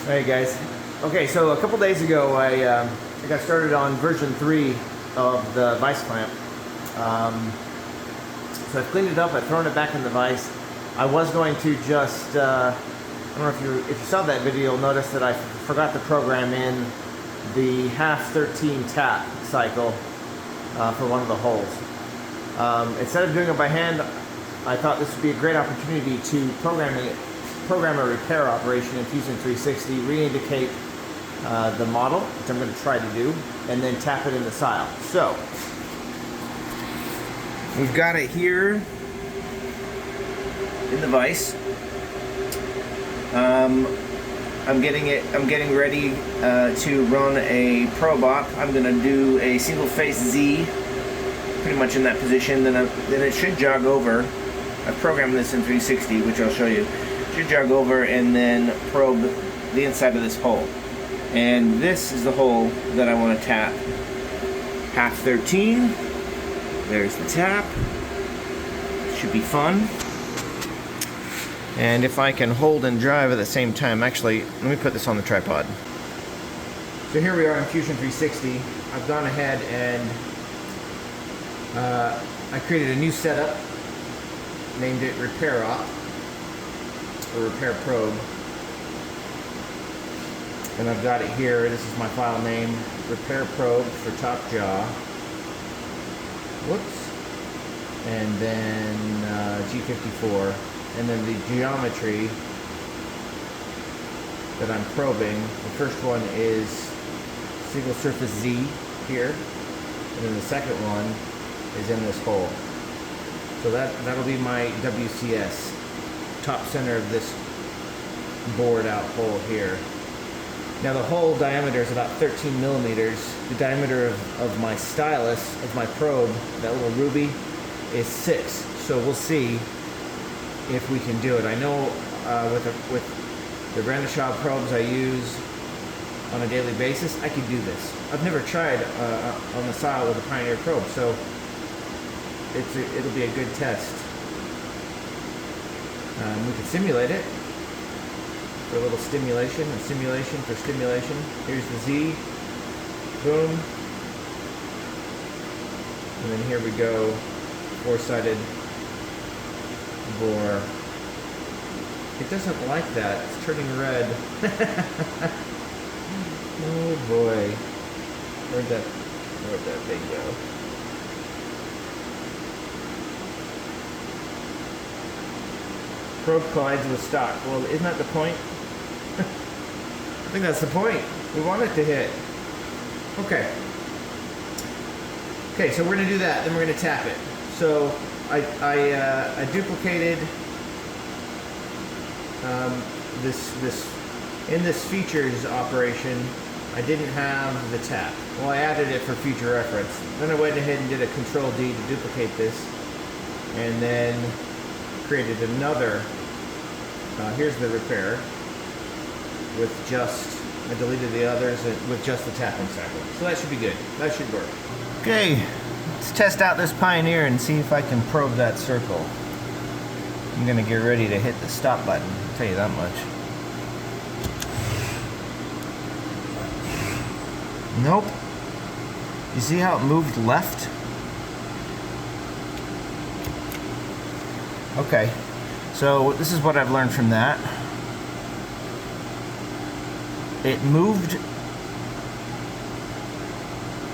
Hey guys. Okay, so a couple days ago I got started on version 3 of the vice clamp. So I've cleaned it up, I've thrown it back in the vise. I was going to just, I don't know if you saw that video, you'll notice that I forgot to program in the half 13 tap cycle for one of the holes. Instead of doing it by hand, I thought this would be a great opportunity to program a repair operation in Fusion 360, re-indicate the model, which I'm going to try to do, and then tap it in the SILE. So, we've got it here in the vise. I'm getting ready to run a probe op. I'm going to do a single face Z, pretty much in that position. Then it should jog over. I've programmed this in 360, which I'll show you. Should jog over and then probe the inside of this hole. And this is the hole that I want to tap. Half 13. There's the tap. Should be fun. And if I can hold and drive at the same time, actually, let me put this on the tripod. So here we are in Fusion 360. I've gone ahead and I created a new setup, named it Repair Op, or Repair Probe. And I've got it here. This is my file name, Repair Probe for top jaw. Whoops. And then G54. And then the geometry that I'm probing. The first one is single surface Z here. And then the second one is in this hole. So that'll be my WCS. Top center of this bored out hole here. Now the hole diameter is about 13 millimeters. The diameter of my stylus, of my probe, that little ruby, is 6. So we'll see if we can do it. I know with the Renishaw probes I use on a daily basis, I can do this. I've never tried on the SILE with a Pioneer probe, so it'll be a good test. We can simulate it for a little stimulation, and simulation for stimulation. Here's the Z, boom, and then here we go, four-sided bore. It doesn't like that, it's turning red. Oh boy, where'd that thing go? Probe collides with stock. Well, isn't that the point? I think that's the point. We want it to hit. Okay. Okay, so we're going to do that. Then we're going to tap it. So I duplicated this in this features operation. I didn't have the tap. Well, I added it for future reference. Then I went ahead and did a Control D to duplicate this, and then created another. Here's the repair with I deleted the others with just the tapping cycle. So that should be good. That should work. Okay, let's test out this Pioneer and see if I can probe that circle. I'm gonna get ready to hit the stop button, I'll tell you that much. Nope. You see how it moved left? Okay, so this is what I've learned from that. It moved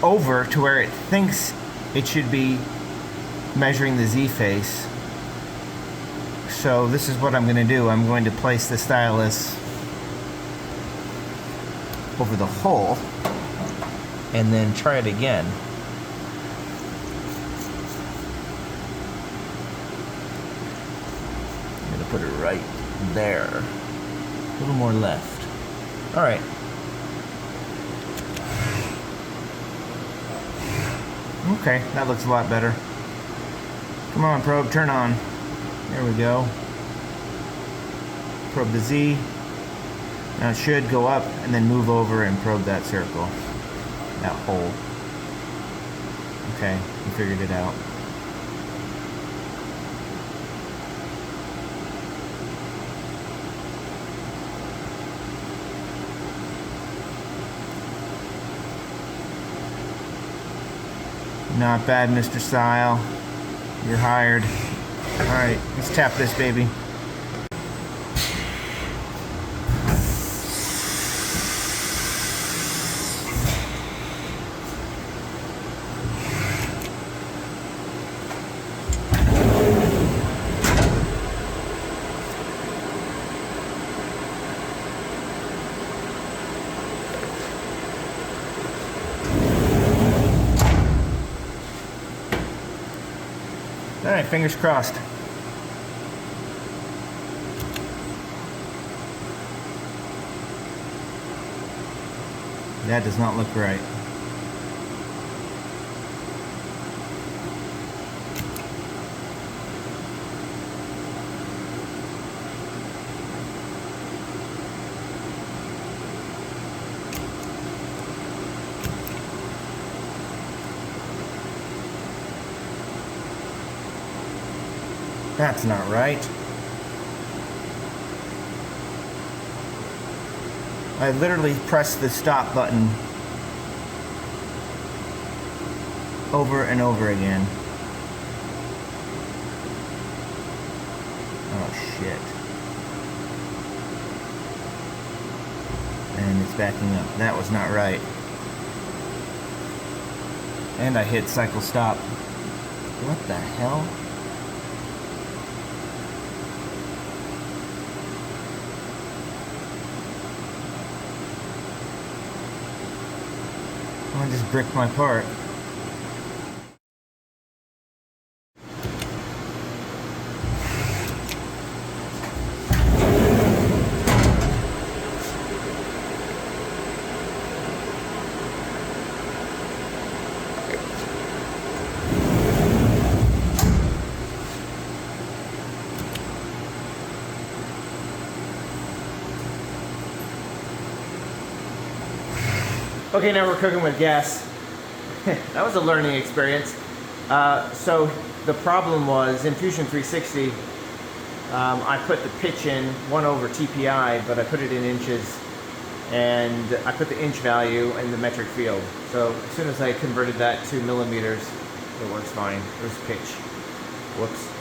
over to where it thinks it should be measuring the Z face. So this is what I'm going to do. I'm going to place the stylus over the hole and then try it again. Put it right there. A little more left. All right. Okay, that looks a lot better. Come on, probe, turn on. There we go. Probe the Z. Now it should go up and then move over and probe that circle. That hole. Okay, we figured it out. Not bad, Mr. Style. You're hired. Alright, let's tap this baby. Alright, fingers crossed. That does not look right. That's not right. I literally pressed the stop button over and over again. Oh shit. And it's backing up. That was not right. And I hit cycle stop. What the hell? I just bricked my part. Okay, now we're cooking with gas. That was a learning experience. So the problem was in Fusion 360, I put the pitch in 1 over TPI, but I put it in inches, and I put the inch value in the metric field. So as soon as I converted that to millimeters, it works fine. There's pitch. Whoops.